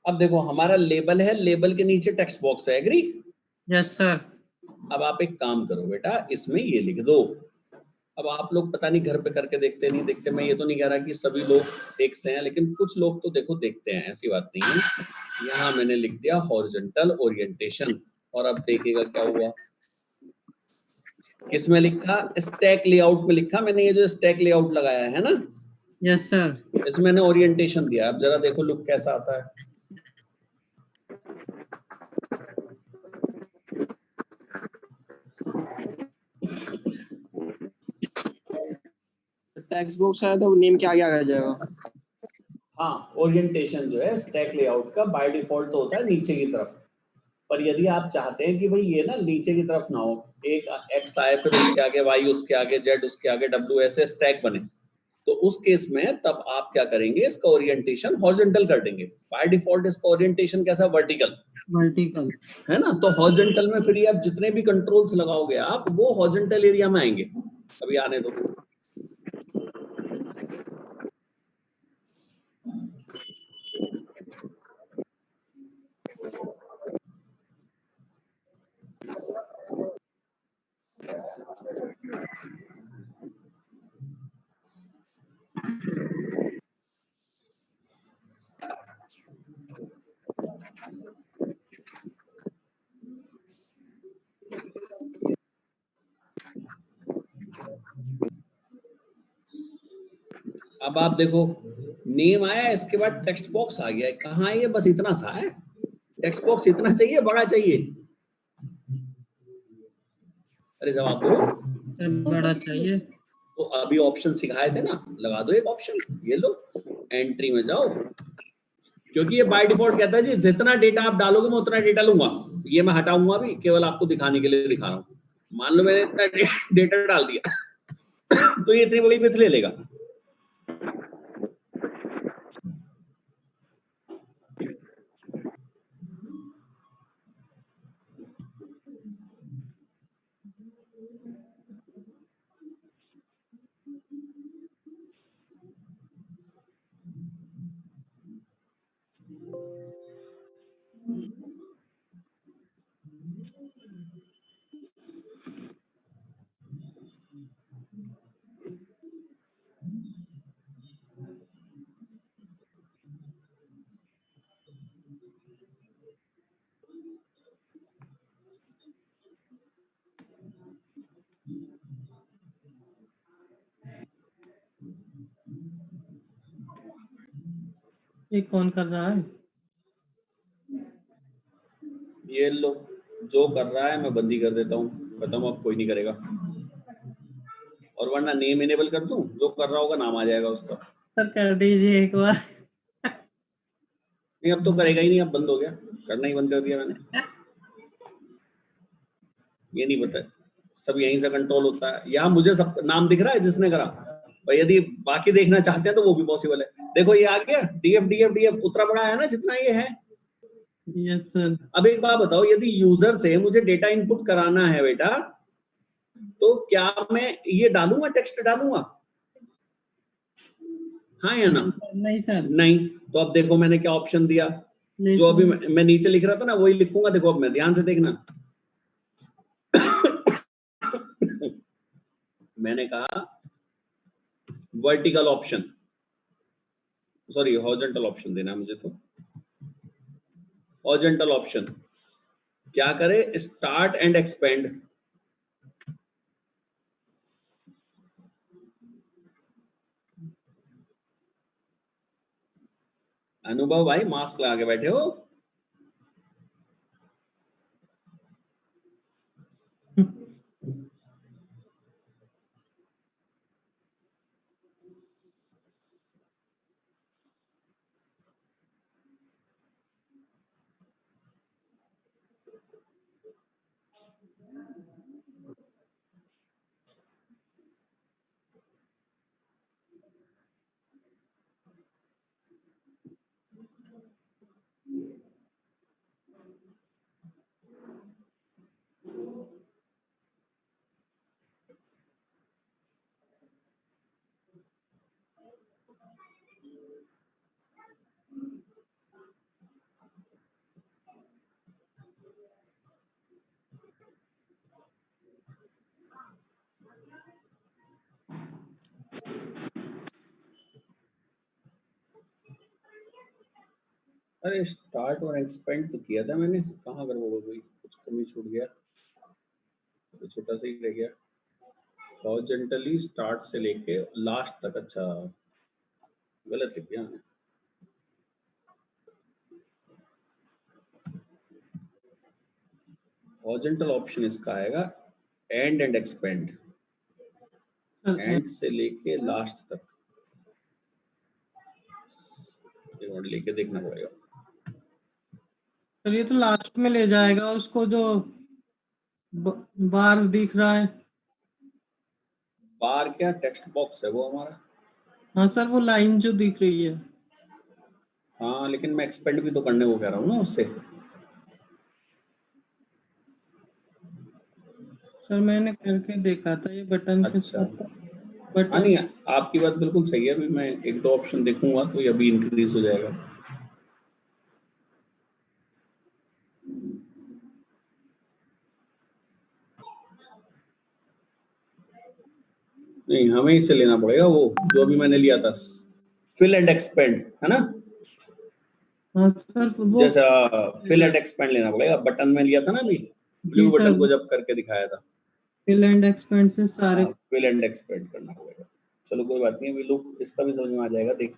अब देखो हमारा लेबल है, लेबल के नीचे टेक्स्ट बॉक्स है, एग्री? Yes sir. अब आप एक काम करो बेटा, इसमें ये लिख दो। अब आप लोग पता नहीं घर पे करके देखते नहीं देखते, मैं ये तो नहीं कह रहा कि सभी लोग एक से हैं, लेकिन कुछ लोग तो देखो देखते हैं, ऐसी बात नहीं है। यहाँ मैंने लिख दिया हॉरिजॉन्टल ओरिएंटेशन, और अब देखिएगा क्या हुआ। किसमें लिखा? स्टैक लेआउट में लिखा मैंने, ये जो स्टैक लेआउट लगाया है ना। Yes sir. इसमें मैंने ओरिएंटेशन दिया। अब जरा देखो लुक कैसा आता है। टेक्स्ट बॉक्स है तो नेम के आगे आ जाएगा। हाँ, ओरिएंटेशन जो है स्टैक लेआउट का बाय डिफॉल्ट तो होता है नीचे की तरफ, पर यदि आप चाहते हैं कि भाई ये ना नीचे की तरफ ना हो, एक एक्स आए फिर उसके आगे वाई, उसके आगे जेड, उसके आगे डब्ल्यू, ऐसे स्टैक बने, तो उस केस में तब आप क्या करेंगे, इसका ओरिएंटेशन हॉरिजॉन्टल कर देंगे। बाय डिफॉल्ट इसका ओरिएंटेशन कैसा? वर्टिकल है ना। तो हॉरिजॉन्टल में फिर आप जितने भी कंट्रोल्स लगाओगे आप, वो हॉरिजॉन्टल एरिया में आएंगे। अभी आने दो। अब आप देखो नेम आया, इसके बाद टेक्स्ट बॉक्स आ गया है। कहाँ है ये? बस इतना सा है टेक्स्ट बॉक्स। इतना चाहिए, बड़ा चाहिए? अरे जवाब दो। बड़ा चाहिए। तो अभी ऑप्शन सिखाए थे ना, लगा दो एक ऑप्शन। ये लो, एंट्री में जाओ, क्योंकि ये बाय डिफॉल्ट कहता है जी जितना डेटा आप डालोगे मैं उतना डेटा लूंगा। ये मैं हटाऊंगा भी, केवल आपको दिखाने के लिए दिखा रहा हूँ। मान लो मैंने इतना डेटा डाल दिया तो ये इतनी बड़ी विड्थ ले लेगा। ये कौन कर रहा है? ये लो, जो कर रहा है मैं बंदी कर देता हूँ, खत्म। अब कोई नहीं करेगा। और वरना नेम इनेबल कर दूं, जो कर रहा होगा नाम आ जाएगा उसका। सर कर दीजिए एक बार। नहीं अब तो करेगा ही नहीं, अब बंद हो गया, करना ही बंद कर दिया मैंने। ये नहीं पता, सब यहीं से कंट्रोल होता है। यहाँ मुझे सब नाम दिख रहा है जिसने करा, पर यदि बाकी देखना चाहते हैं तो वो भी पॉसिबल है। देखो ये आ गया डीएफ डीएफ डीएफ, उतना बड़ा है ना जितना ये है। Yes sir. अब एक बात बताओ, यदि यूजर से मुझे डेटा इनपुट कराना है बेटा, तो क्या मैं ये डालूंगा, टेक्स्ट डालूंगा? हाँ या ना? नहीं सर। नहीं। तो अब देखो मैंने क्या ऑप्शन दिया, जो अभी मैं नीचे लिख रहा था ना वही लिखूंगा। देखो अब मैं, ध्यान से देखना मैंने कहा vertical option, sorry horizontal option देना मुझे, तो हॉरिजॉन्टल ऑप्शन। क्या करे, स्टार्ट एंड एक्सपेंड। अनुभव भाई मास्क लगा के बैठे हो। अरे स्टार्ट और एक्सपेंड तो किया था मैंने, कहाँ गड़बड़ हो गई, कुछ कमी छूट गया, तो छोटा सा ही रह गया। हॉरिजॉन्टली स्टार्ट से लेके लास्ट तक, अच्छा गलत लिख दिया मैंने। हॉरिजॉन्टल ऑप्शन इसका आएगा एंड एक्सपेंड, एंड से लेके लास्ट तक। एक मिनट लेके देखना पड़ेगा। सर ये तो लास्ट में ले जाएगा उसको, जो बार दिख रहा है। बार क्या, टेक्स्ट बॉक्स है वो हमारा। हाँ सर, वो लाइन जो दिख रही है। हाँ लेकिन मैं एक्सपेंड भी तो करने को कह रहा हूँ ना उससे। सर मैंने करके देखा था ये बटन के अच्छा, साथ। हाँ बटन नहीं, आपकी बात बिल्कुल सही है। अभी मैं एक दो ऑप्शन देखूंगा तो ये अभी इंक्रीज हो जाएगा। नहीं, हमें इसे लेना पड़ेगा, वो जो अभी मैंने लिया था, फिल एंड एक्सपेंड, है ना। हाँ सर वो जैसा फिल एंड एक्सपेंड लेना पड़ेगा, बटन में लिया था ना अभी, जी ब्लू बटन सर, को जब करके दिखाया था। फिल एंड एक्सपेंड से सारे। फिल एंड एक्सपेंड करना पड़ेगा। चलो कोई बात नहीं, अभी लोग इसका भी समझ में आ जाएगा। देख,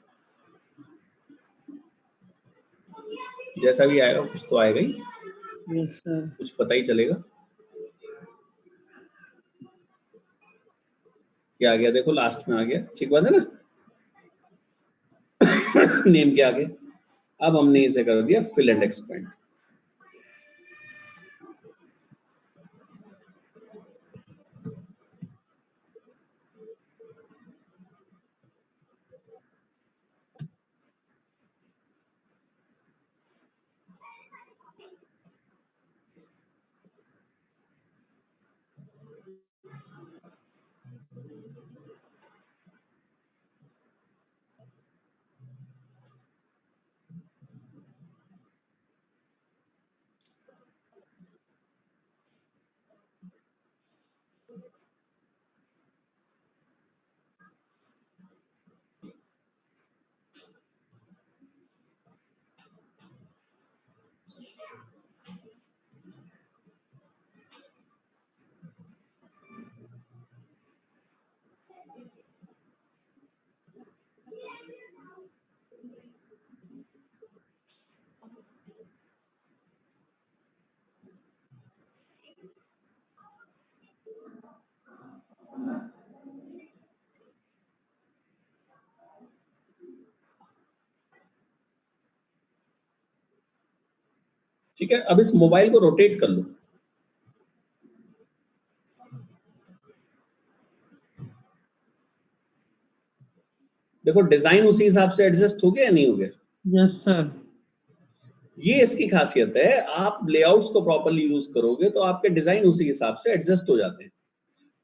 जैसा भी आएगा कुछ तो आएगा ही, यस सर। कुछ पता ही चलेगा। क्या आ गया, देखो लास्ट में आ गया, ठीक बात है ना। नेम के आगे अब हमने इसे कर दिया फिल एंड एक्सपेंड। ठीक है, अब इस मोबाइल को रोटेट कर लो। देखो डिजाइन उसी हिसाब से एडजस्ट हो गया या नहीं हो गया। Yes sir. ये इसकी खासियत है, आप लेआउट्स को प्रॉपर्ली यूज करोगे तो आपके डिजाइन उसी हिसाब से एडजस्ट हो जाते हैं।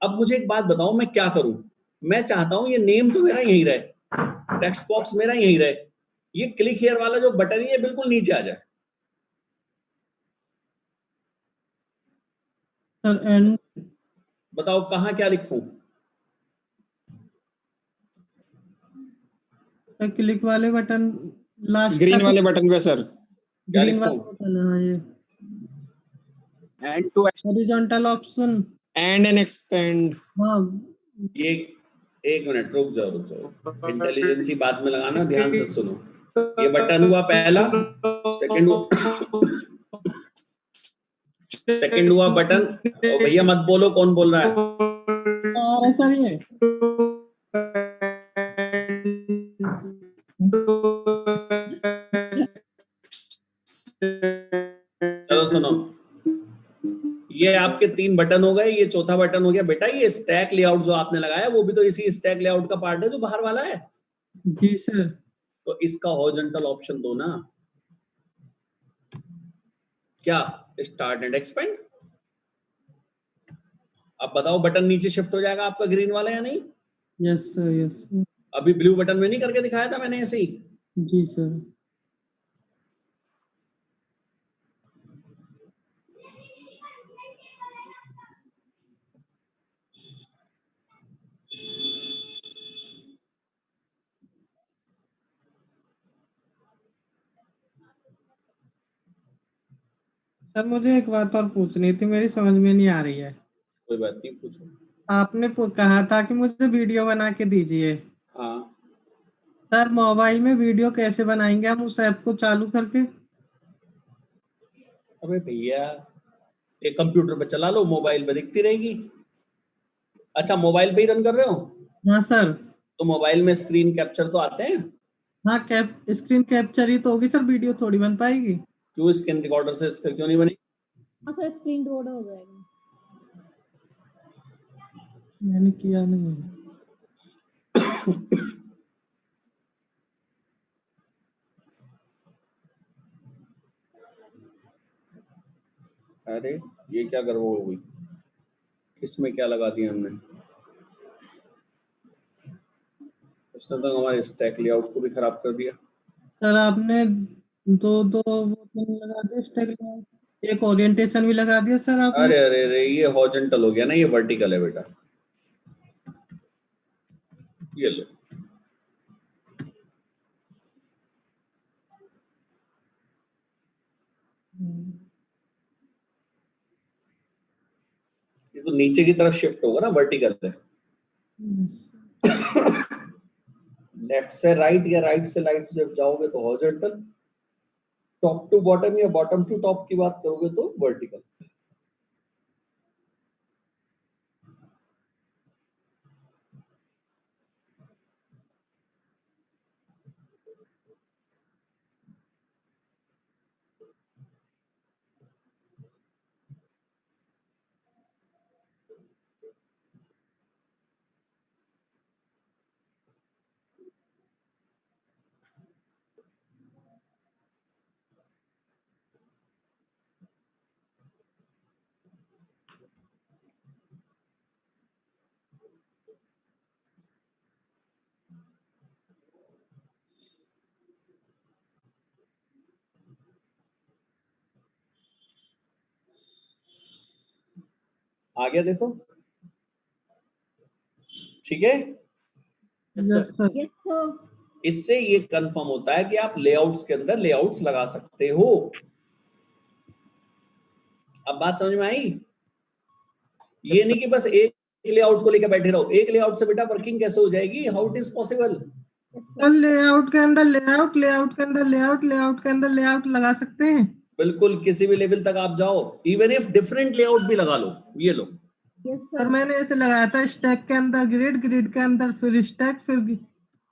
अब मुझे एक बात बताओ, मैं क्या करूं। मैं चाहता हूं ये नेम तो मेरा यही रहे, टेक्स्ट बॉक्स मेरा यही रहे, ये क्लिक हियर वाला जो बटन है ये बिल्कुल नीचे आ जाए। सर एंड बताओ कहाँ क्या लिखूं। क्लिक वाले बटन लास्ट ग्रीन तक। वाले बटन पे सर। क्या ग्रीन लिखूं। वाला बटन है, हाँ ये। and to horizontal option. and and expand. हाँ ये एक मिनट रुक जाओ, इंटेलिजेंसी बाद में लगाना, ध्यान से सुनो। ये बटन हुआ पहला, सेकंड हुआ बटन। और भैया मत बोलो, कौन बोल रहा है? सर ये चलो सुनो, ये आपके 3 बटन हो गए, ये चौथा बटन हो गया। बेटा ये स्टैक लेआउट जो आपने लगाया वो भी तो इसी स्टैक लेआउट का पार्ट है जो बाहर वाला है। जी सर। तो इसका हॉरिजॉन्टल ऑप्शन दो ना। क्या? Start and expand. अब बताओ बटन नीचे शिफ्ट हो जाएगा आपका ग्रीन वाला या नहीं? Yes sir, yes sir. अभी ब्लू बटन में नहीं करके दिखाया था मैंने ऐसे ही? जी सर। सर मुझे एक बात और पूछनी थी, मेरी समझ में नहीं आ रही है। कोई बात नहीं, पूछो। आपने कहा था कि मुझे वीडियो बना के दीजिए। हाँ, सर मोबाइल में वीडियो कैसे बनाएंगे हम उस ऐप को चालू करके? अबे भैया एक कंप्यूटर पे चला लो, मोबाइल पे दिखती रहेगी। अच्छा मोबाइल पे ही रन कर रहे हो? हाँ सर। तो मोबाइल में स्क्रीन कैप्चर तो आते हैं। हाँ स्क्रीन कैप्चर ही तो होगी सर, वीडियो थोड़ी बन पाएगी। क्यों स्क्रीन रिकॉर्डर से इसका क्यों नहीं बनी? हाँ सर, स्क्रीन रिकॉर्डर हो जाएगा। मैंने किया नहीं है। अरे ये क्या गड़बड़ हो गई, किसमें क्या लगा दिया हमने? उसने तो हमारे स्टैक लेआउट को भी खराब कर दिया। सर आपने दो वो तो लगा दिया स्टैक लेआउट, एक ओरिएंटेशन भी लगा दिया सर आपने। अरे अरे अरे, ये हॉरिजॉन्टल हो गया ना, ये वर्टिकल है बेटा। ये लो, ये तो नीचे की तरफ शिफ्ट होगा ना, वर्टिकल है। लेफ्ट से राइट या राइट से लेफ्ट से जाओगे तो हॉरिजॉन्टल, टॉप टू बॉटम या बॉटम टू टॉप की बात करोगे तो वर्टिकल। आगे देखो, ठीक है। Yes sir. Yes sir. इससे ये कंफर्म होता है कि आप लेआउट्स के अंदर लेआउट्स लगा सकते हो। अब बात समझ में आई? ये नहीं कि बस एक लेआउट को लेकर बैठे रहो। एक लेआउट से बेटा वर्किंग कैसे हो जाएगी? How it is possible? Sir layout के अंदर लेआउट, लेआउट के अंदर लेआउट, लेआउट के अंदर लेआउट लगा सकते हैं। बिल्कुल, किसी भी लेवल तक आप जाओ, इवन इफ डिफरेंट लेआउट भी लगा लो। ये लो, यस सर सर। मैंने ऐसे लगाया था, स्टैक के अंदर ग्रिड, ग्रिड के अंदर फिर स्टैक, फिर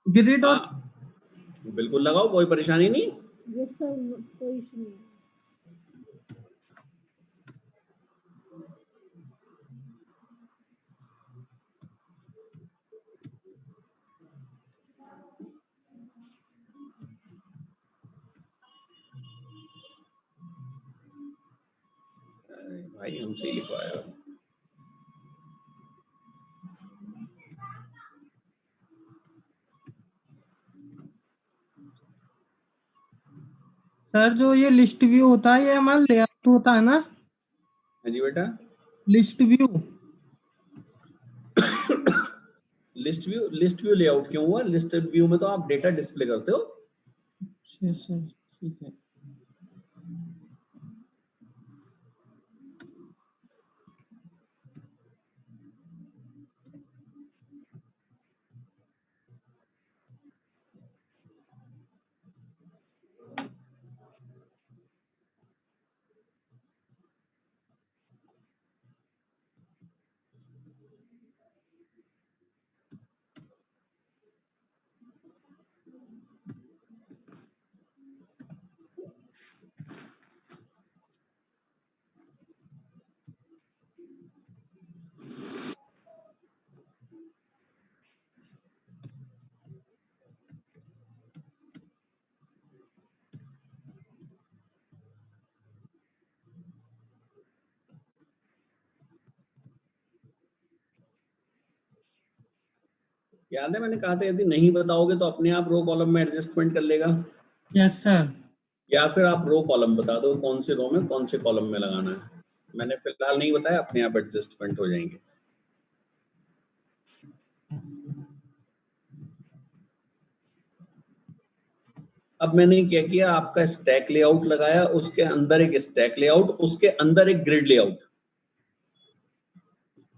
ग्रिड और हाँ बिल्कुल लगाओ, कोई परेशानी नहीं। यस सर, कोई इशू नहीं। भाई हमसे ही लिखवाया। सर जो ये लिस्ट व्यू होता है ये हमारा लेआउट होता है ना? हाँ जी बेटा। List view. List view layout क्यों हुआ? लिस्ट व्यू में तो आप डेटा डिस्प्ले करते हो। सर ठीक है। याद है मैंने कहा था यदि नहीं बताओगे तो अपने आप रो कॉलम में एडजस्टमेंट कर लेगा, यस सर। या फिर आप रो कॉलम बता दो कौन से रो में कौन से कॉलम में लगाना है। मैंने फिलहाल नहीं बताया, अपने आप एडजस्टमेंट हो जाएंगे। अब मैंने क्या किया, आपका स्टैक लेआउट लगाया, उसके अंदर एक स्टैक लेआउट, उसके अंदर एक ग्रिड लेआउट,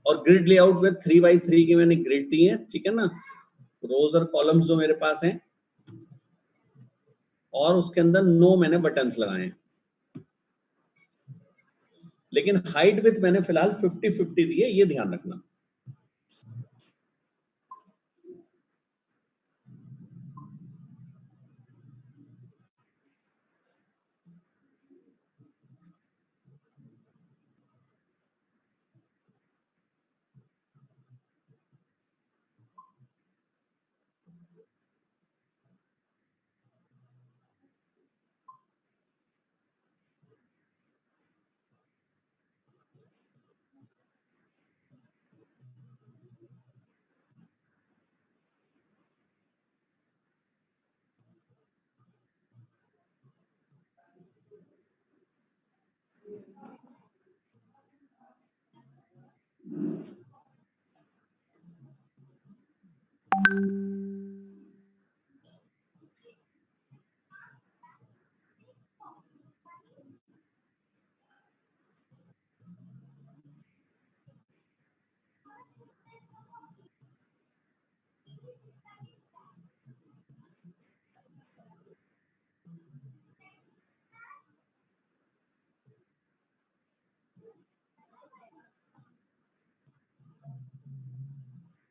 और ग्रिड लेआउट में 3x3 की मैंने ग्रिड दी है, ठीक है ना, रोज और कॉलम्स जो मेरे पास हैं, और उसके अंदर 9 मैंने बटन्स लगाए हैं, लेकिन हाइट विथ मैंने फिलहाल 50-50 दी है, ये ध्यान रखना।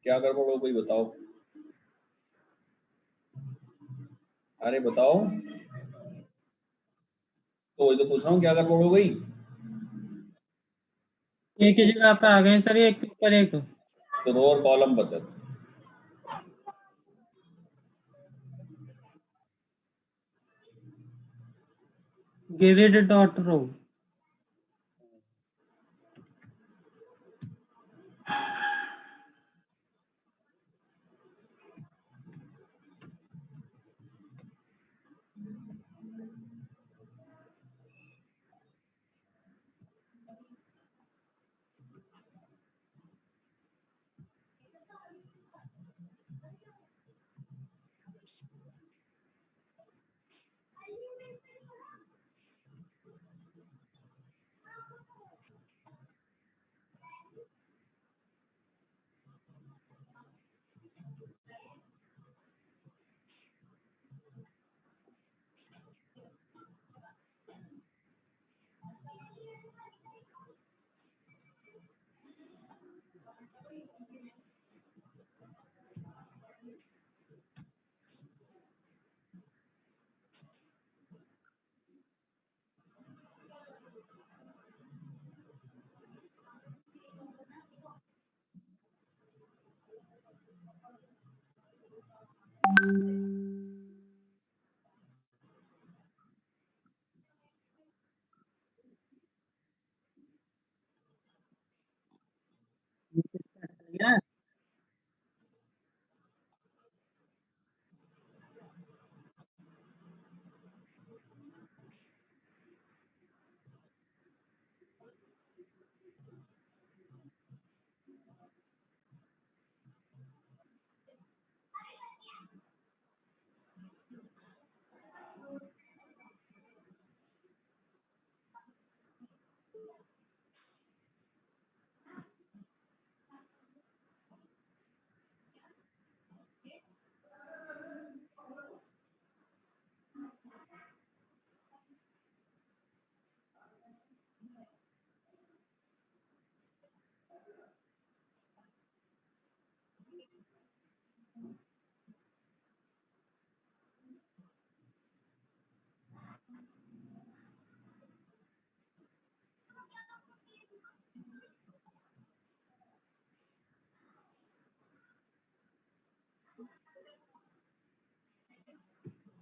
क्या गड़बड़ हो गई बताओ, अरे बताओ, तो वही तो पूछ रहा हूँ, क्या गड़बड़ हो गई। एक ही जगह पे आ गए सर, एक के ऊपर एक। तो रो और कॉलम बता। Grid dot row.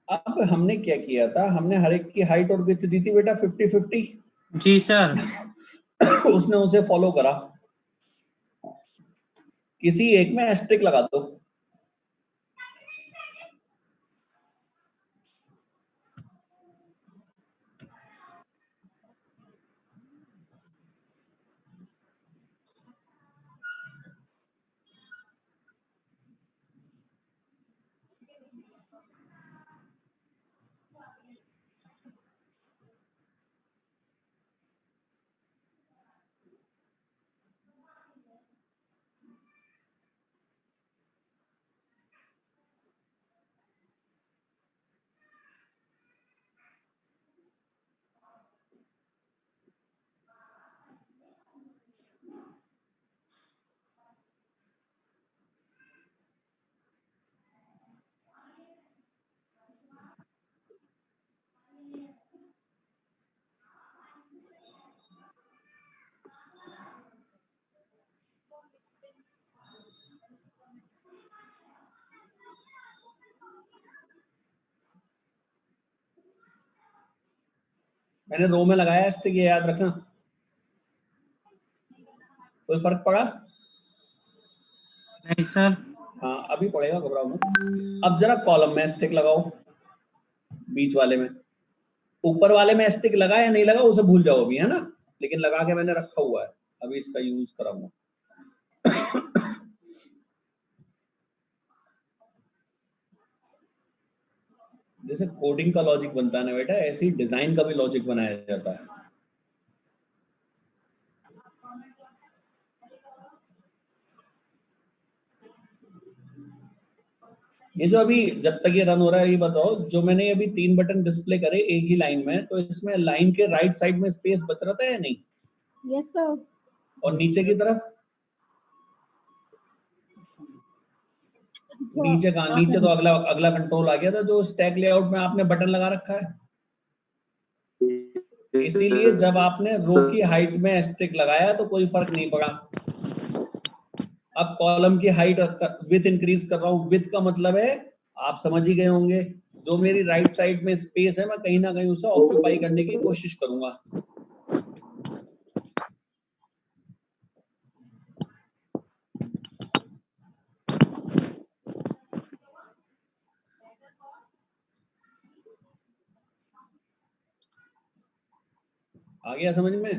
अब हमने क्या किया था, हमने हर एक की हाइट और विड्थ दी थी बेटा 50-50। जी सर। उसने उसे फॉलो करा, किसी एक में एस्ट्रिक लगा दो, मैंने रो में लगाया स्टिक, ये याद रखना। कोई फर्क पड़ा? नहीं सर। हाँ अभी पड़ेगा, घबराओ मत। अब जरा कॉलम में स्टिक लगाओ, बीच वाले में। ऊपर वाले में स्टिक लगा या नहीं लगा उसे भूल जाओ अभी, है ना, लेकिन लगा के मैंने रखा हुआ है, अभी इसका यूज कराऊंगा। जैसे कोडिंग का लॉजिक बनता है ना बेटा, ऐसे ही डिजाइन का भी लॉजिक बनाया जाता है। ये जो अभी जब तक ये रन हो रहा है, ये बताओ, जो मैंने अभी 3 बटन डिस्प्ले करे एक ही लाइन में, तो इसमें लाइन के राइट साइड में स्पेस बच रहा था या नहीं? Yes sir. और नीचे की तरफ? थोड़ा नीचे कहाँ? नीचे तो अगला अगला कंट्रोल आ गया था जो स्टैक लेआउट में आपने बटन लगा रखा है। इसीलिए जब आपने रो की हाइट में स्टिक लगाया तो कोई फर्क नहीं पड़ा। अब कॉलम की हाइट विथ इंक्रीज कर रहा हूं, विथ का मतलब है आप समझ ही गए होंगे, जो मेरी राइट साइड में स्पेस है मैं कहीं ना कहीं उसे ऑक्यूपाई करने की कोशिश करूंगा। आ गया समझ में?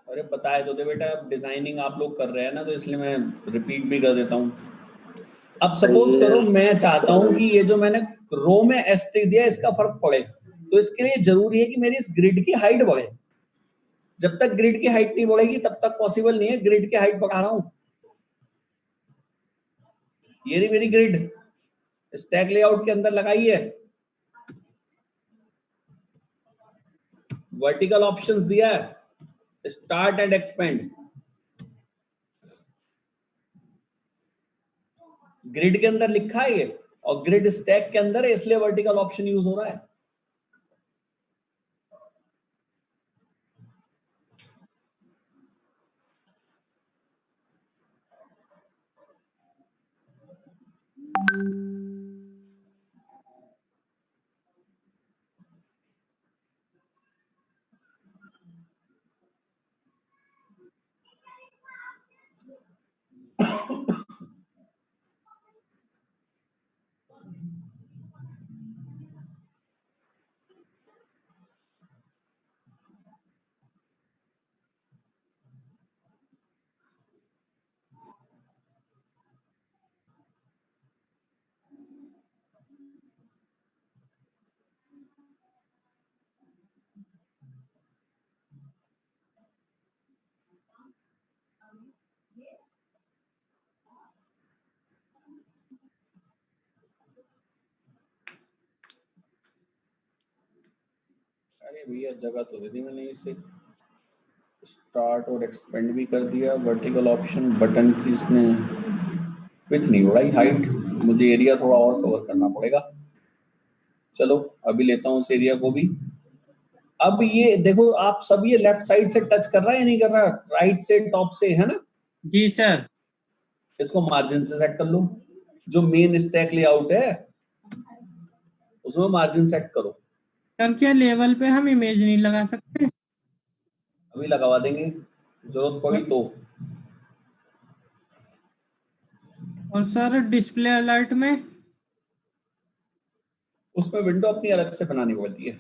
अरे बताए तो थे बेटा, अब डिजाइनिंग आप लोग कर रहे हैं ना, तो इसलिए मैं रिपीट भी कर देता हूँ। अब सपोज करो मैं चाहता हूं कि ये जो मैंने रो में एस्टिक दिया इसका फर्क पड़े, तो इसके लिए जरूरी है कि मेरी इस ग्रिड की हाइट बढ़े। जब तक ग्रिड की हाइट नहीं बढ़ेगी तब तक पॉसिबल नहीं है। ग्रिड की हाइट बढ़ा रहा हूं, ये रही मेरी ग्रिड, स्टैक लेआउट के अंदर लगाई है, वर्टिकल ऑप्शंस दिया है, स्टार्ट एंड एक्सपेंड। ग्रिड के अंदर लिखा है ये, और ग्रिड स्टैक के अंदर है, इसलिए वर्टिकल ऑप्शन यूज हो रहा है। अरे भैया जगह तो दे दी मैंने, इसे स्टार्ट और एक्सपेंड भी कर दिया। वर्टिकल ऑप्शन बटन की इसमें विड्थ नहीं बढ़ाई, हाइट, मुझे एरिया थोड़ा और कवर करना पड़ेगा। चलो अभी लेता हूँ उस एरिया को भी। अब ये देखो आप सब, ये लेफ्ट साइड से टच कर रहा है या नहीं कर रहा? राइट से टॉप से, है ना? जी सर। इसको मार्जिन से सेट कर लो। जो मेन स्टैक लेआउट है उसमें मार्जिन सेट करो। सर क्या लेवल पे हम इमेज नहीं लगा सकते? अभी लगवा देंगे जरूरत पड़ी तो। और सर डिस्प्ले अलर्ट में? उसमें विंडो अपनी अलग से बनानी पड़ती है।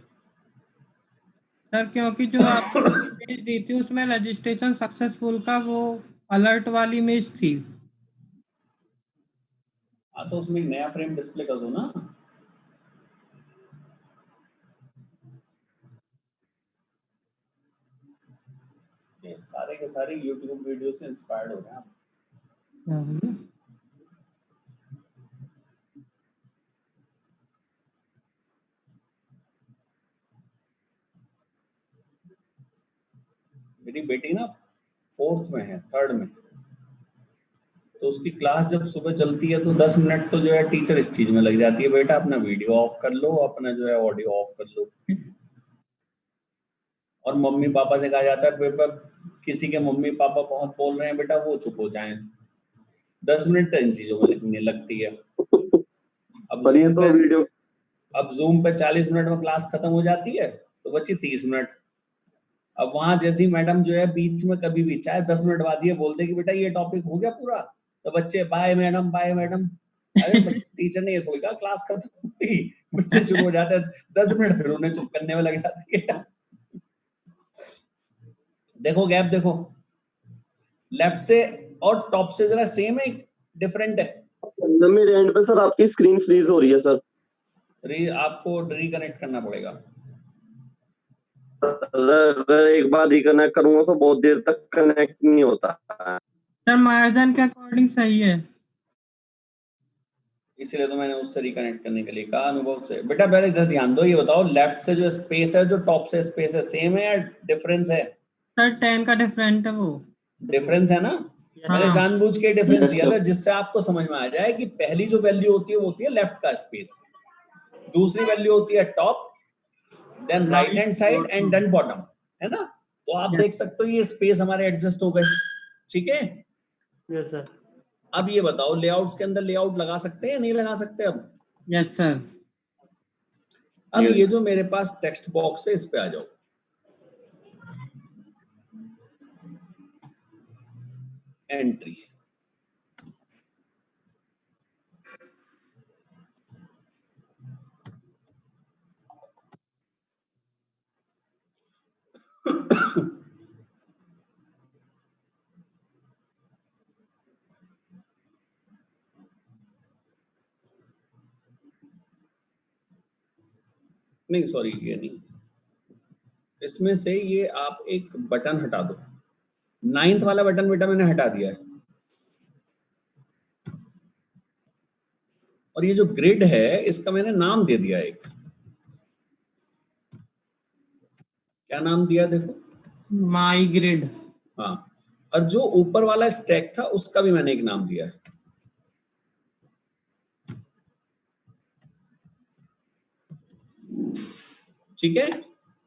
सर क्योंकि जो आपने इमेज दी थी उसमें रजिस्ट्रेशन सक्सेसफुल का वो अलर्ट वाली इमेज थी। हाँ तो उसमें एक नया फ्रेम डिस्प्ले कर दो ना। ये सारे के सारे YouTube वीडियो से इंस्पायर्ड हो गए आप। मेरी बेटी ना 4th में है, 3rd में, तो उसकी क्लास जब सुबह चलती है तो 10 मिनट तो जो है टीचर इस चीज में लग जाती है, बेटा अपना वीडियो ऑफ कर लो, अपना जो है ऑडियो ऑफ कर लो। और मम्मी पापा से कहा जाता है पेपर, किसी के मम्मी पापा बहुत बोल रहे हैं बेटा वो चुप हो जाएं। 10 मिनट तो इन चीजों में लगने लगती है। अब पर ये तो Zoom पे वीडियो अब जूम पे 40 मिनट में क्लास खत्म हो जाती है तो बची 30 मिनट। अब वहां जैसी मैडम जो है बीच में कभी भी चाहे 10 मिनट बाद ये बोल दे कि बेटा ये टॉपिक हो गया पूरा, तो बच्चे बाय मैडम बाय मैडम। अरे टीचर ने ये थोड़ी कहा क्लास खत्म हो गई, बच्चे शुरू हो जाते हैं 10 मिनट फिर उन्हें चुप करने में लग जाती है। देखो गैप देखो, लेफ्ट से और टॉप से जरा सेम है डिफरेंट है? मेरे एंड पे सर आपकी स्क्रीन फ्रीज हो रही है सर। आपको रिकनेक्ट करना पड़ेगा। अगर एक बार रिकनेक्ट करूंगा तो बहुत देर तक कनेक्ट नहीं होता। सर मार्जिन के अकॉर्डिंग सही है, इसीलिए तो मैंने उससे रिकनेक्ट करने के लिए कहा अनुभव से। बेटा पहले इधर ध्यान दो, ये बताओ लेफ्ट से जो स्पेस है जो टॉप से स्पेस है सेम है या डिफरेंस है? सर 10 का डिफरेंट है वो। डिफरेंस है ना? मैंने हाँ। जानबूझ के डिफरेंस Yes, दिया sir. था जिससे आपको समझ में आ जाए कि पहली जो वैल्यू होती है वो होती है लेफ्ट का स्पेस, दूसरी वैल्यू होती है top, then right hand side and then bottom, है ना? तो आप देख सकते हो ये स्पेस हमारे एडजस्ट हो गए, ठीक है? Yes sir. अब ये बताओ लेआउट्स के अंदर लेआउट लगा सकते हैं या नहीं लगा सकते? अब यस सर। अब Yes. ये जो मेरे पास टेक्स्ट बॉक्स है इस पे आ जाओ। एंट्री, नहीं सॉरी ये नहीं, इसमें से ये आप एक बटन हटा दो, 9th वाला बटन बेटा मैंने हटा दिया है। और ये जो ग्रिड है इसका मैंने नाम दे दिया एक, क्या नाम दिया देखो? माई ग्रिड। हाँ, और जो ऊपर वाला स्टैक था उसका भी मैंने एक नाम दिया है। ठीक है?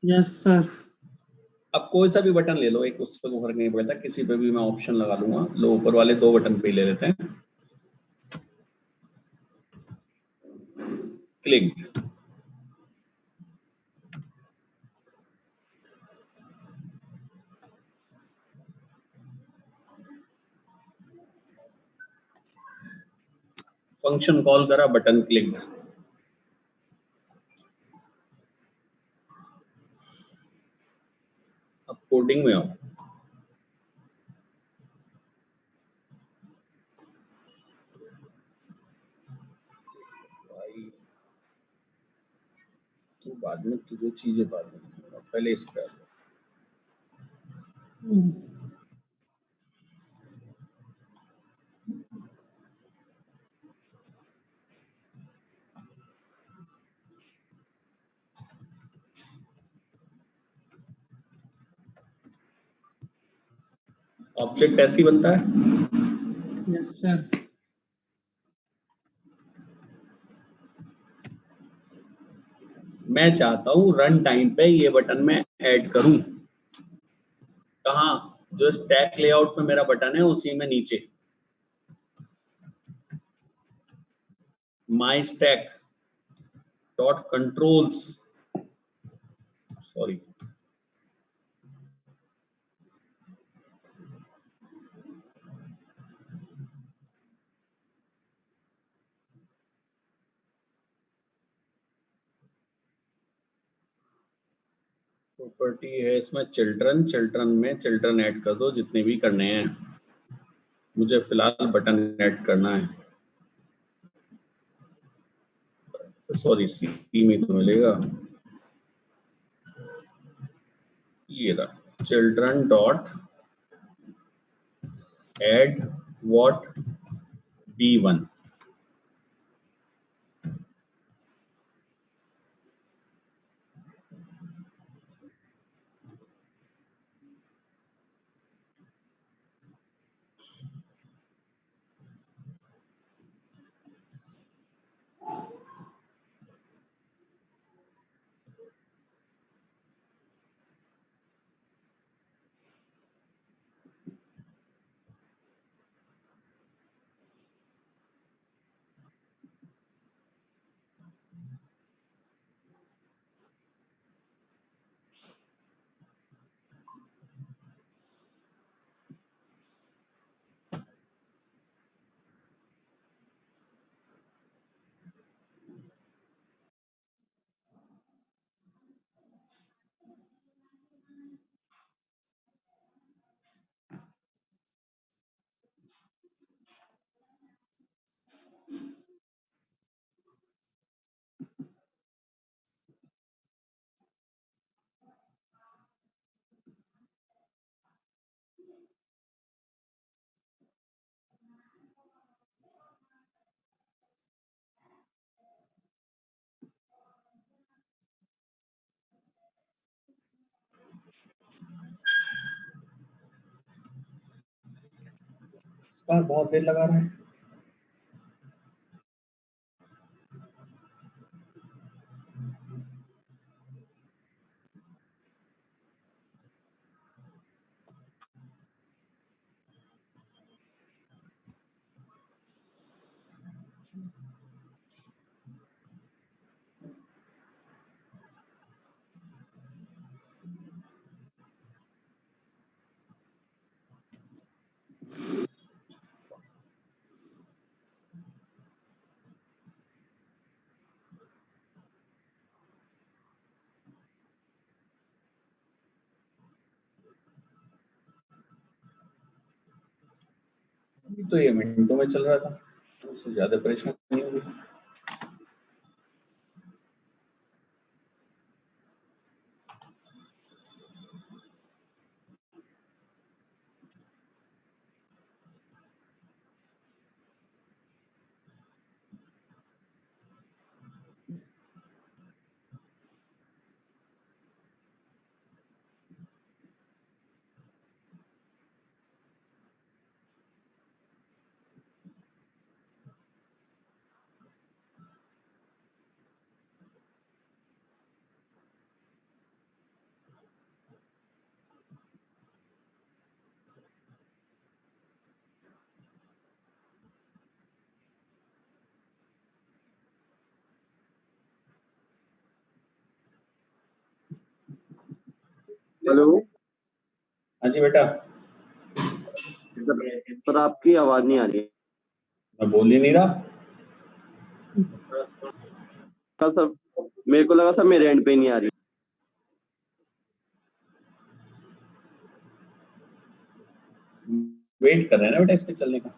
Yes sir. अब कोई सा भी बटन ले लो, एक उससे कोई फर्क नहीं पड़ता, किसी पे भी मैं ऑप्शन लगा लूंगा। लो ऊपर वाले 2 बटन पे ही ले लेते हैं। क्लिक, फंक्शन कॉल करा, बटन क्लिक। अब कोडिंग में आओ। भाई तू बाद में तुझे चीजें बाद में दिखाऊंगा, पहले इस पे आ जाओ। ऑब्जेक्ट ऐसे ही बनता है। Yes sir. मैं चाहता हूं रन टाइम पे ये बटन मैं ऐड करूं। कहाँ? जो स्टैक लेआउट में मेरा बटन है उसी में नीचे, my stack dot controls, sorry property है इसमें चिल्ड्रन, चिल्ड्रन में चिल्ड्रन ऐड कर दो जितने भी करने हैं। मुझे फिलहाल बटन ऐड करना है, सॉरी सी में तो मिलेगा। ये रहा children dot add what B1। इस बार बहुत देर लगा रहा है। तो ये मिनटों में चल रहा था, उससे ज्यादा परेशानी नहीं हुई। हेलो हाँ जी बेटा, सर, आपकी आवाज नहीं आ रही। मैं बोल ही नहीं रहा। सर, मेरे को लगा सर मेरे एंड पे नहीं आ रही। वेट कर रहे हैं ना बेटा इसके चलने का।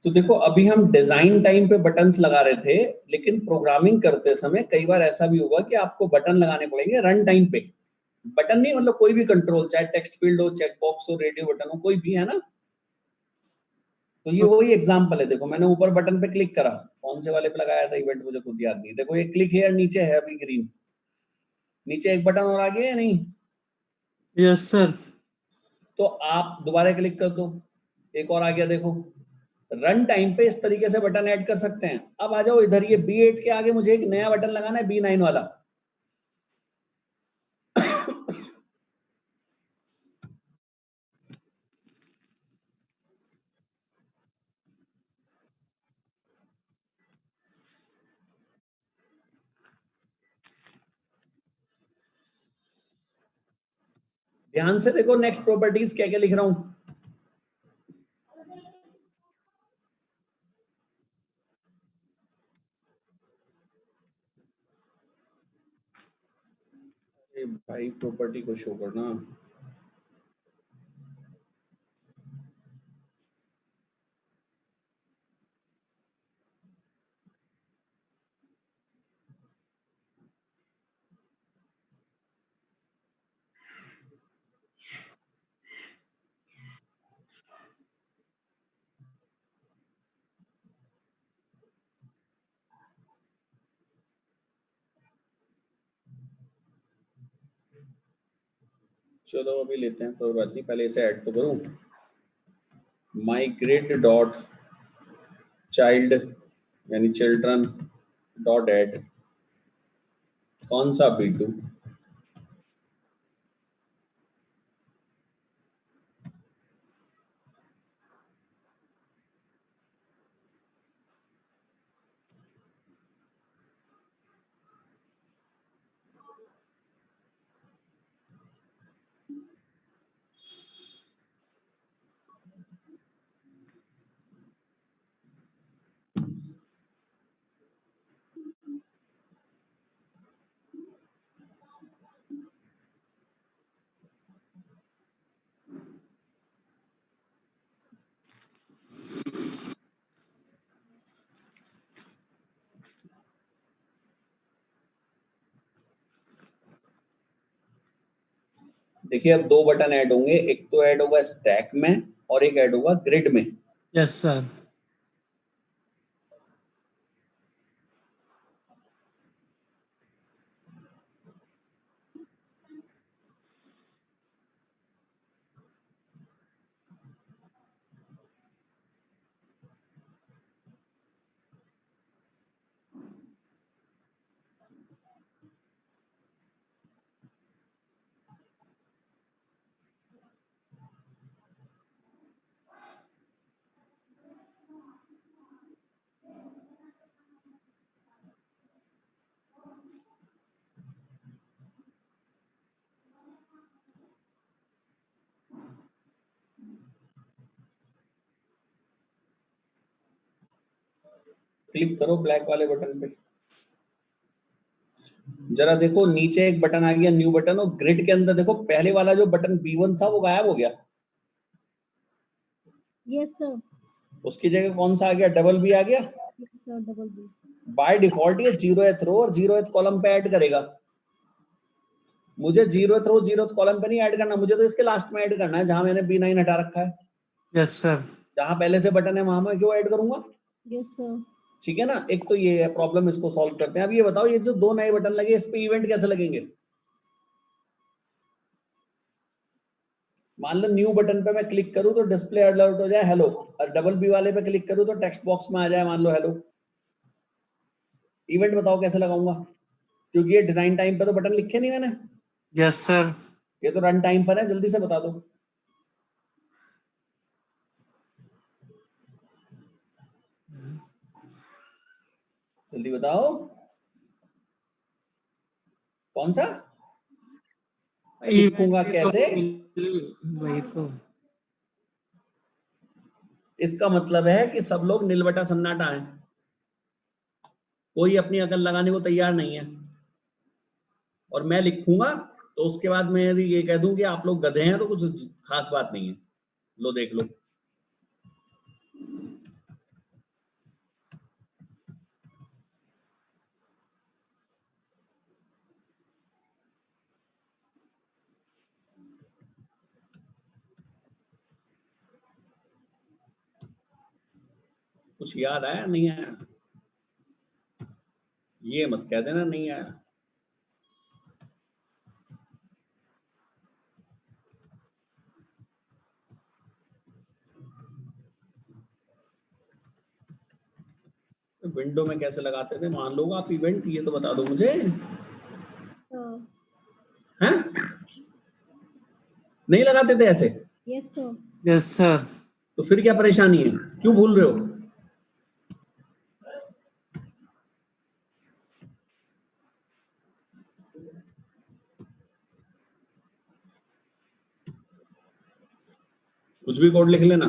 तो देखो, अभी हम डिजाइन टाइम पे बटन्स लगा रहे थे, लेकिन प्रोग्रामिंग करते समय कई बार ऐसा भी हुआ कि आपको बटन लगाने पड़ेंगे रन टाइम पे। बटन नहीं, मतलब कोई भी कंट्रोल, चाहे टेक्स्ट फील्ड हो, चेक बॉक्स हो, रेडियो बटन हो, कोई भी, है ना। तो ये वही एग्जांपल है। देखो, मैंने ऊपर बटन पे क्लिक करा, कौन से वाले पे लगाया था इवेंट मुझे खुद याद नहीं। देखो, ये क्लिक हेयर नीचे है अभी ग्रीन, नीचे एक बटन और आ गया या नहीं। Yes sir. तो आप दोबारा क्लिक कर दो, एक और आ गया। देखो, रन टाइम पे इस तरीके से बटन ऐड कर सकते हैं। अब आ जाओ इधर, ये B8 के आगे मुझे एक नया बटन लगाना है, B9 वाला। ध्यान से देखो, नेक्स्ट प्रॉपर्टीज क्या क्या लिख रहा हूं। भाई प्रॉपर्टी को शो करना। चलो अभी लेते हैं, कोई बात नहीं, पहले इसे ऐड तो करूं। माइग्रेट डॉट चाइल्ड यानी चिल्ड्रन डॉट ऐड, कौन सा B2। देखिए अब दो बटन ऐड होंगे, एक तो ऐड होगा स्टैक में और एक ऐड होगा ग्रिड में। Yes sir. क्लिक करो ब्लैक वाले बटन पे। जरा देखो नीचे एक बटन आ गया न्यू बटन, और ग्रिड के अंदर देखो पहले वाला जो बटन B1 था वो गायब हो गया। Yes sir. उसकी जगह कौन सा आ गया? डबल बी आ गया। Yes sir, double B. By default ये 0th रो और 0th कॉलम पे ऐड करेगा। मुझे 0th रो 0th कॉलम पे नहीं ऐड करना, मुझे तो इसके लास्ट में ऐड करना है जहां मैंने B9 हटा रखा है। Yes sir. जहां पहले से बटन है वहां मैं क्यों ऐड करूंगा? Yes sir. ठीक है ना। एक तो ये है प्रॉब्लम, इसको सॉल्व करते हैं। अब ये बताओ ये जो दो नए बटन लगे इस पे इवेंट कैसे लगेंगे? मान लो न्यू बटन पे मैं क्लिक करूं तो डिस्प्ले अलर्ट हो जाए हेलो, और डबल बी वाले पे क्लिक करूं तो टेक्स्ट बॉक्स में आ जाए मान लो हेलो। इवेंट बताओ कैसे लगाऊंगा? क्योंकि ये डिजाइन टाइम पे तो बटन लिखे नहीं मैंने, यस सर। ये तो रन टाइम पर है। जल्दी से बता दो, जल्दी बताओ कौन सा लिखूंगा कैसे? वही तो। इसका मतलब है कि सब लोग नीलबटा सन्नाटा है, कोई अपनी अकल लगाने को तैयार नहीं है। और मैं लिखूंगा तो उसके बाद मैं यदि ये कह दूं कि आप लोग गधे हैं तो कुछ खास बात नहीं है। लो देख लो, कुछ याद आया नहीं आया? ये मत कह देना नहीं आया। विंडो में कैसे लगाते थे मान लो आप इवेंट, ये तो बता दो मुझे। सर। हैं? नहीं लगाते थे ऐसे? Yes sir. Yes sir. तो फिर क्या परेशानी है, क्यों भूल रहे हो? कुछ भी कोड लिख लेना।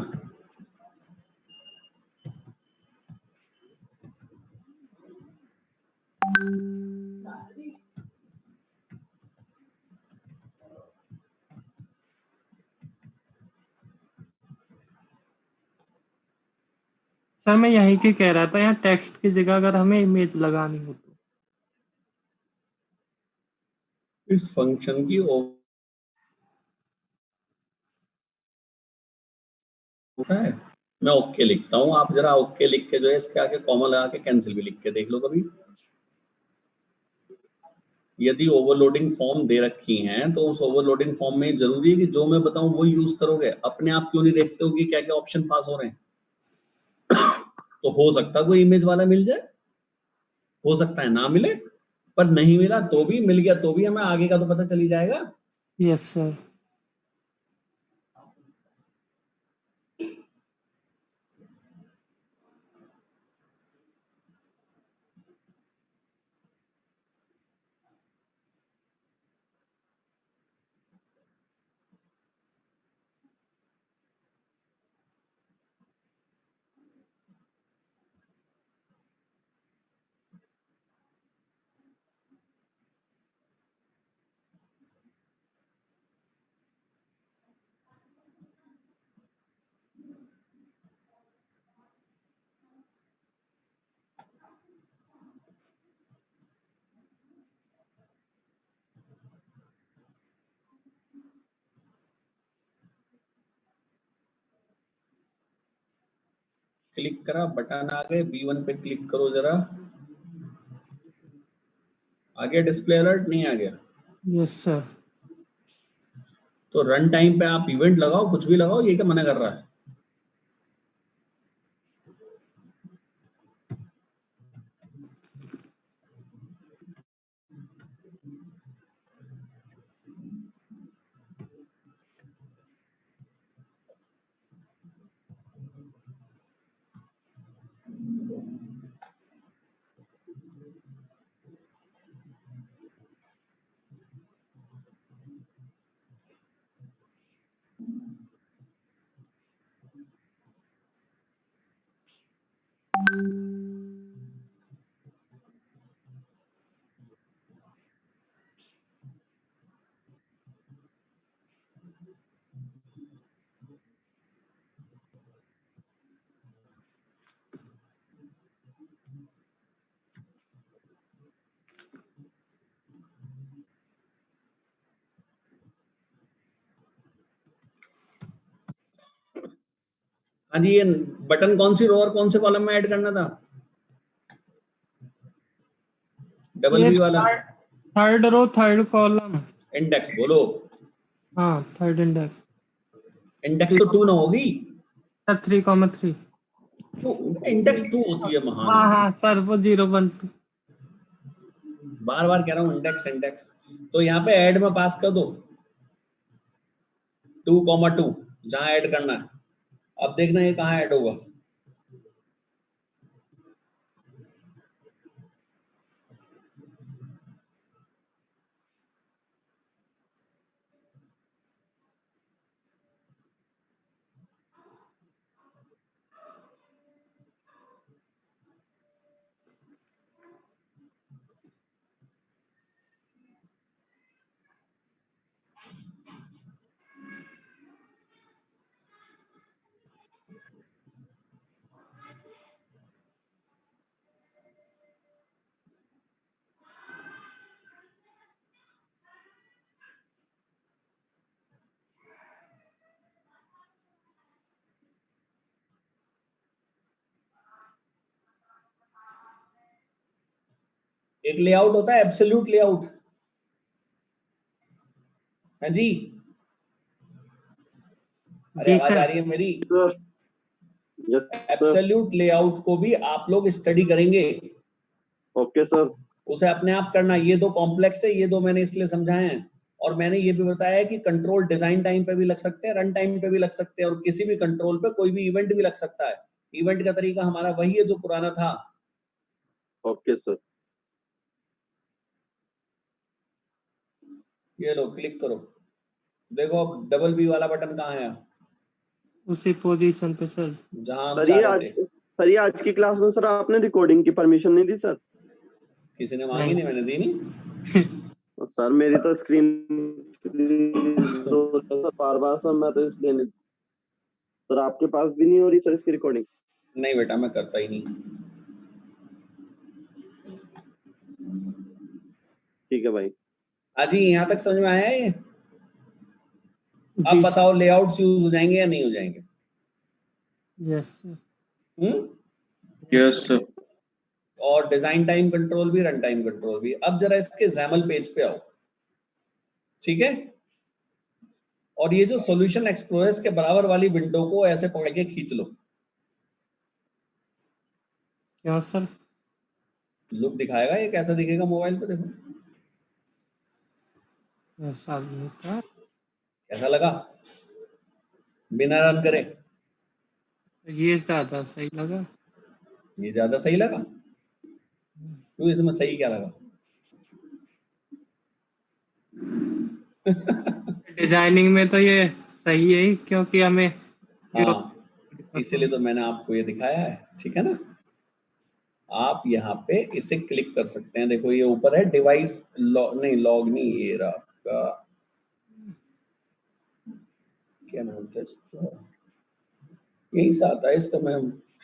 सर मैं यही की कह रहा था, यहाँ टेक्स्ट की जगह अगर हमें इमेज लगानी हो तो। इस फंक्शन की होता है, मैं ओके लिखता हूं, आप जरा ओके लिख के जो है इसके आगे कॉमा लगा के कैंसिल भी लिख के देख लो कभी। यदि ओवरलोडिंग फॉर्म दे रखी हैं तो उस ओवरलोडिंग फॉर्म में जरूरी है कि जो मैं बताऊं वो यूज करोगे, अपने आप क्यों नहीं देखते हो कि क्या क्या ऑप्शन पास हो रहे हैं? तो हो सकता है कोई इमेज वाला मिल जाए, हो सकता है ना मिले, पर नहीं मिला तो भी, मिल गया तो भी हमें आगे का तो पता चली जाएगा। Yes sir. क्लिक करा, बटन आ गए, B1 पे क्लिक करो जरा। आ गया डिस्प्ले अलर्ट? नहीं आ गया? Yes sir. तो रन टाइम पे आप इवेंट लगाओ, कुछ भी लगाओ, ये क्या मना कर रहा है? हाँ जी, ये बटन कौन सी रो और कौन से कॉलम में ऐड करना था? डबल ये बी वाला third row third column. Index बोलो। हाँ थर्ड इंडेक्स। इंडेक्स तो 2 ना होगी? 3,3। तो इंडेक्स 2 होती है महान। हाँ हाँ सर, वो 012। बार बार कह रहा हूँ इंडेक्स इंडेक्स। तो यहाँ पे ऐड में पास कर दो 2,2 जहां ऐड करना है। अब देखना ये कहाँ ऐड होगा। एक लेआउट होता है एब्सोल्यूट लेआउट। हाँ जी, अरे जी आवाज सर। आ रही है मेरी? Sir yes sir. Absolute layout को भी आप लोग स्टडी करेंगे। Okay sir. उसे अपने आप करना। ये दो कॉम्प्लेक्स है, ये दो मैंने इसलिए समझाए हैं। और मैंने ये भी बताया है कि कंट्रोल डिजाइन टाइम पे भी लग सकते हैं, रन टाइम पे भी लग सकते हैं, और किसी भी कंट्रोल पे कोई भी इवेंट भी लग सकता है। इवेंट का तरीका हमारा वही है जो पुराना था। Okay sir. ये लो, क्लिक करो, देखो अब डबल बी वाला बटन कहाँ है? उसी पोजीशन पे सर। जहां हम सर चाह ये रहे आज थे। सर ये आज की क्लास में सर आपने रिकॉर्डिंग की परमिशन नहीं दी सर। किसी ने मांगी नहीं, मैंने दी नहीं। सर मेरी तो स्क्रीन बार बार सर, मैं तो इसलिए नहीं। सर आपके पास भी नहीं हो रही सर इसकी रिकॉर्डिंग? नहीं बेटा, मैं करता ही नहीं। ठीक है भाई। हाँ जी, यहाँ तक समझ में आया है ये? अब जी बताओ लेआउट्स यूज हो जाएंगे या नहीं हो जाएंगे? Yes sir. Yes, sir. और डिजाइन टाइम कंट्रोल भी, रन टाइम कंट्रोल भी। अब जरा इसके XAML पेज पे आओ, ठीक है? और ये जो सॉल्यूशन एक्सप्लोरर के बराबर वाली विंडो को ऐसे पकड़ के खींच लो। क्यों सर? लुक दिखाएगा, ये कैसा दिखेगा मोबाइल पे, देखो ऐसा नहीं था। कैसा लगा बिना रन करे। ये ज्यादा सही लगा। ये ज्यादा सही लगा? क्यों, इसमें सही क्या लगा? डिजाइनिंग में तो ये सही है ही, क्योंकि हमें हाँ, इसीलिए तो मैंने आपको ये दिखाया है, ठीक है ना? आप यहाँ पे इसे क्लिक कर सकते हैं। देखो ये ऊपर है डिवाइस लॉग, नहीं लॉग नहीं, ये रहा आपका, क्या नाम था इसका, यही सा आता है इसका, मैं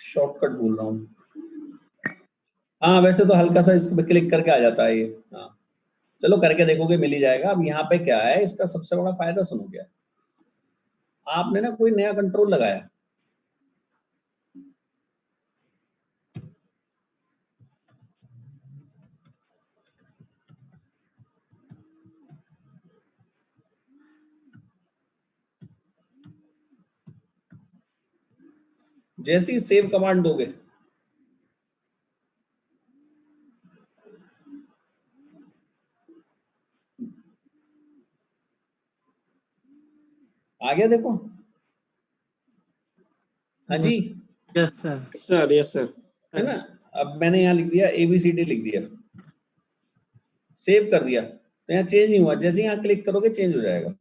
शॉर्टकट भूल रहा हूँ। हाँ वैसे तो हल्का सा इस पे क्लिक करके आ जाता है ये। हाँ चलो, करके देखोगे मिल ही जाएगा। अब यहाँ पे क्या है, इसका सबसे बड़ा फायदा सुनो क्या है। आपने ना कोई नया कंट्रोल लगाया, जैसे ही सेव कमांड दोगे आ गया, देखो। हाँ जी, yes sir. Sir yes sir. है ना। अब मैंने यहाँ लिख दिया ABCD लिख दिया, सेव कर दिया, तो यहाँ चेंज नहीं हुआ। जैसे यहाँ क्लिक करोगे चेंज हो जाएगा।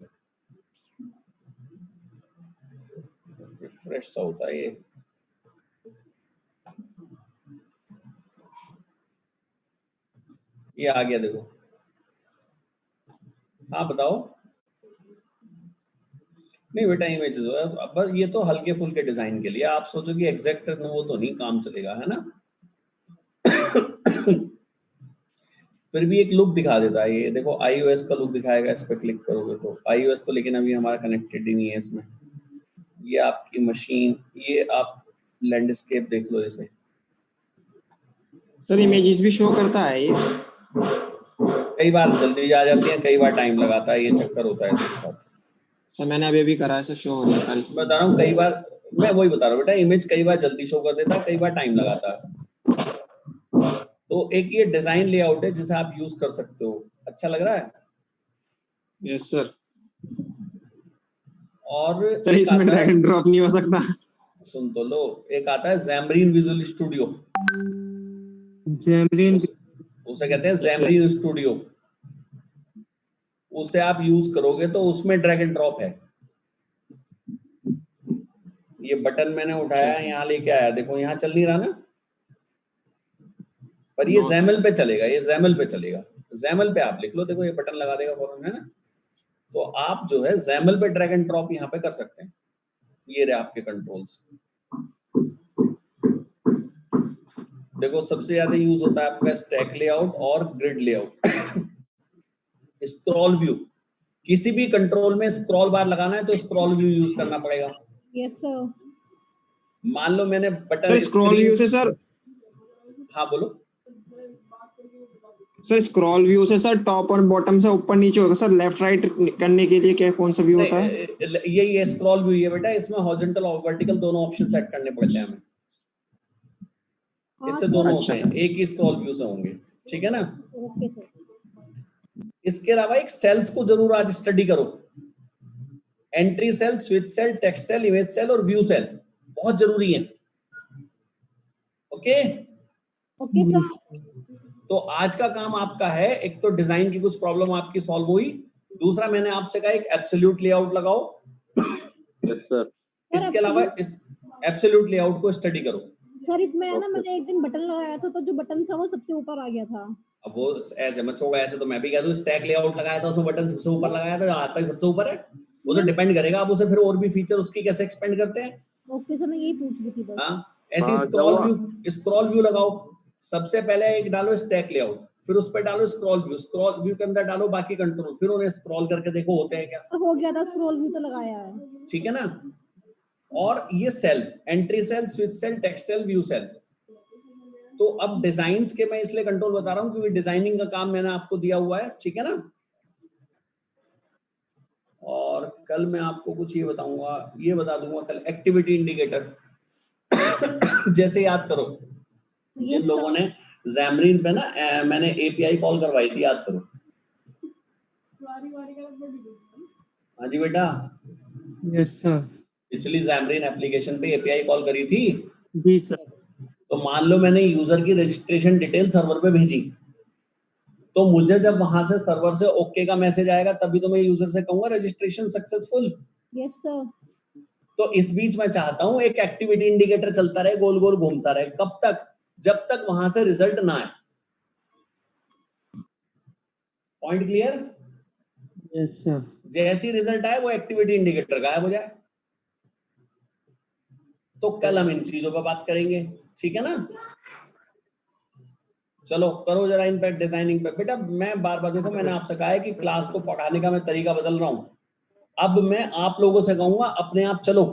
रिफ्रेश सा होता है ये। ये आ गया, देखो। हाँ बताओ। नहीं बेटा, इमेजेस अब बस ये तो हल्के फुल्के डिजाइन के लिए। आप सोचो कि एग्जैक्ट वो तो नहीं काम चलेगा, है ना। फिर भी एक लुक दिखा देता है ये। देखो iOS का लुक दिखाएगा, इस पर क्लिक करोगे तो। iOS तो लेकिन अभी हमारा कनेक्टेड ही नहीं है इसमें। ये आपकी मशीन, ये आप लैंडस्केप देख लो इसे। सर इमेजेस भी शो करता है ये? कई बार जल्दी आ जाती है, कई बार टाइम लगाता है, ये चक्कर होता है इसके साथ। सर मैंने अभी भी करा है सर, शो हो रही है सारी बता रहा हूँ, कई बार मैं वही बता रहा हूँ बेटा, इमेज कई बार जल्दी शो कर देता है, कई बार टाइम लगाता है। तो एक ये डिजाइन लेआउट है जिसे आप यूज कर सकते हो। अच्छा लग रहा है। Yes sir. और सर एक इसमें आता ड्रैग है, एंड ड्रॉप नहीं हो सकता? सुन तो लो, एक आता है Xamarin विजुअल स्टूडियो। जैमरीन। उसे कहते हैं Yes, sir. Xamarin studio. उसे आप यूज करोगे तो उसमें ड्रैग एंड ड्रॉप है। ये बटन मैंने उठाया, यहाँ लेके आया, देखो यहाँ चल नहीं रहा ना, पर ये No, sir. XAML पे चलेगा, ये XAML पे चलेगा। XAML पे आप लिख लो, देखो ये बटन लगा देगा फौरन, है ना। तो आप जो है XAML पे ड्रैग एंड ड्रॉप यहाँ पे कर सकते हैं। ये रहे आपके कंट्रोल्स। देखो सबसे ज्यादा यूज होता है आपका स्टैक लेआउट और ग्रिड लेआउट। स्क्रॉल व्यू, किसी भी कंट्रोल में स्क्रॉल बार लगाना है तो स्क्रॉल व्यू यूज करना पड़ेगा। Yes, sir. मान लो मैंने बटन सर स्क्रॉल व्यू से सर, हाँ बोलो। सर स्क्रॉल व्यू से सर टॉप और बॉटम से ऊपर नीचे होगा सर। लेफ्ट राइट करने के लिए क्या कौन सा व्यू होता है? यही स्क्रॉल व्यू है बेटा, इसमें हॉरिजॉन्टल और वर्टिकल दोनों ऑप्शन सेट करने पड़ते हैं हमें। हाँ इससे सर। दोनों अच्छा होते हैं, सर। एक ही स्क्रॉल व्यू से होंगे, ठीक है ना। Okay sir. इसके अलावा एक सेल्स को जरूर आज स्टडी करो। Entry cell, switch cell, text cell, image cell और व्यू सेल बहुत जरूरी है। ओके। Okay sir. तो आज का काम आपका है, एक तो डिजाइन की कुछ प्रॉब्लम आपकी सॉल्व हुई, दूसरा मैंने आपसे कहा एक एब्सोल्यूट लेआउट लगाओ। Yes sir. इसके अलावा इस एब्सोल्यूट लेआउट को स्टडी करो। सर इसमें है ना, Okay. मैंने एक दिन बटन लगाया था तो जो बटन था वो सबसे ऊपर आ गया था। अब वो ऐसे मत होगा, ऐसे तो मैं भी कह दूं स्टैक लेआउट लगाया था, उसमें बटन सबसे ऊपर लगाया था, आता ही सबसे ऊपर है। वो तो डिपेंड करेगा आप उसे फिर और भी फीचर उसकी कैसे एक्सपेंड करते हैं। ओके सर, मैं यही पूछ रही थी बस। हाँ, ऐसी हाँ, स्क्रॉल व्यू लगाओ। सबसे पहले एक डालो स्टैक लेआउट, फिर उस पर डालो स्क्रॉल व्यू के अंदर डालो बाकी कंट्रोल, फिर उन्हें स्क्रॉल करके देखो होते हैं क्या। हो गया था, स्क्रॉल व्यू तो लगाया है। ठीक है ना। और ये cell, entry cell, switch cell, text cell, view cell. तो अब डिजाइन्स के मैं इसलिए कंट्रोल बता रहा हूं क्योंकि डिजाइनिंग का काम मैंने आपको दिया हुआ है, ठीक है ना। और कल मैं आपको कुछ ये बताऊंगा, ये बता दूंगा कल एक्टिविटी इंडिकेटर। जैसे याद करो, जिन लोगों ने Xamarin पे ना मैंने API कॉल करवाई थी, याद करो। हाँ जी बेटा, यस सर। पिछली Xamarin एप्लीकेशन पे API कॉल करी थी। जी सर। तो मान लो मैंने यूजर की रजिस्ट्रेशन डिटेल सर्वर पे भेजी, तो मुझे जब वहां से सर्वर से ओके का मैसेज आएगा तभी तो मैं यूजर से कहूंगा रजिस्ट्रेशन सक्सेसफुल। Yes sir. तो इस बीच मैं चाहता हूं एक एक्टिविटी इंडिकेटर चलता रहे, गोल गोल घूमता रहे। कब तक? जब तक वहां से रिजल्ट ना आए। Point clear? Yes sir. जैसी रिजल्ट आए वो एक्टिविटी इंडिकेटर गायब हो जाए। तो कल हम इन चीजों पर बात करेंगे, ठीक है ना। चलो करो जरा इन पे डिजाइनिंग पे। बेटा मैं बार बार, देखो मैंने आपसे कहा है कि क्लास को पढ़ाने का मैं तरीका बदल रहा हूं। अब मैं आप लोगों से कहूंगा अपने आप चलो।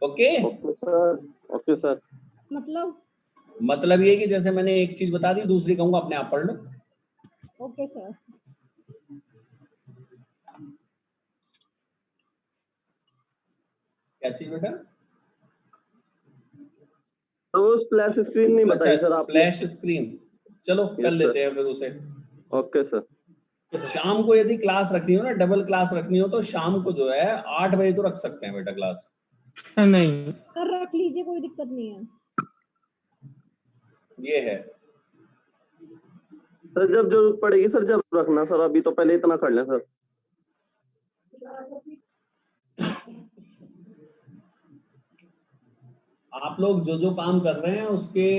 Okay. Okay sir. Okay sir. मतलब ये कि जैसे मैंने एक चीज बता दी, दूसरी कहूंगा अपने आप पढ़ लो। Okay sir. क्या चीज बेटा? तो स्प्लैश स्क्रीन नहीं बताई सर आपने। फ्लैश स्क्रीन, चलो कर Yes, लेते हैं फिर उसे। Okay sir. शाम को यदि क्लास रखनी हो ना, डबल क्लास रखनी हो, तो शाम को जो है 8 बजे तो रख सकते हैं बेटा क्लास। नहीं सर रख लीजिए, कोई दिक्कत नहीं है। ये है। सर जब जरूरत पड़ेगी सर जब रखना सर, अभी तो पहले इतना कर लें सर। आप लोग जो जो काम कर रहे हैं उसके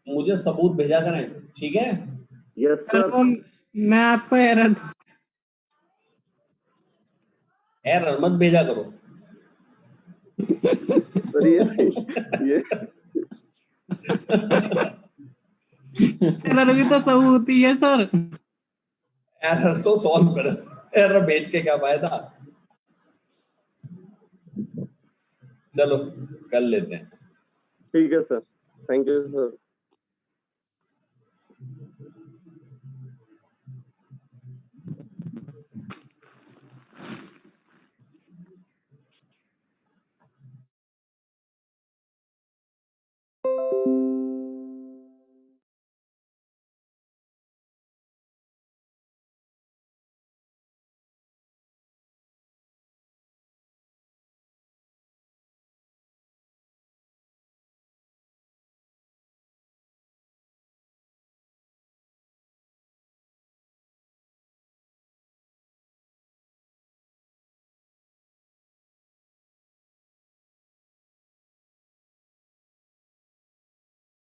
मुझे सबूत भेजा करें, ठीक है? Yes sir sir. वो मैं आपको एरर एरर मत भेजा करो। सर ये एरर भी तो सबूत ही है सर। एरर सो सॉल्व कर, एरर भेज के क्या फायदा। चलो कर लेते हैं। ठीक है सर, थैंक यू सर।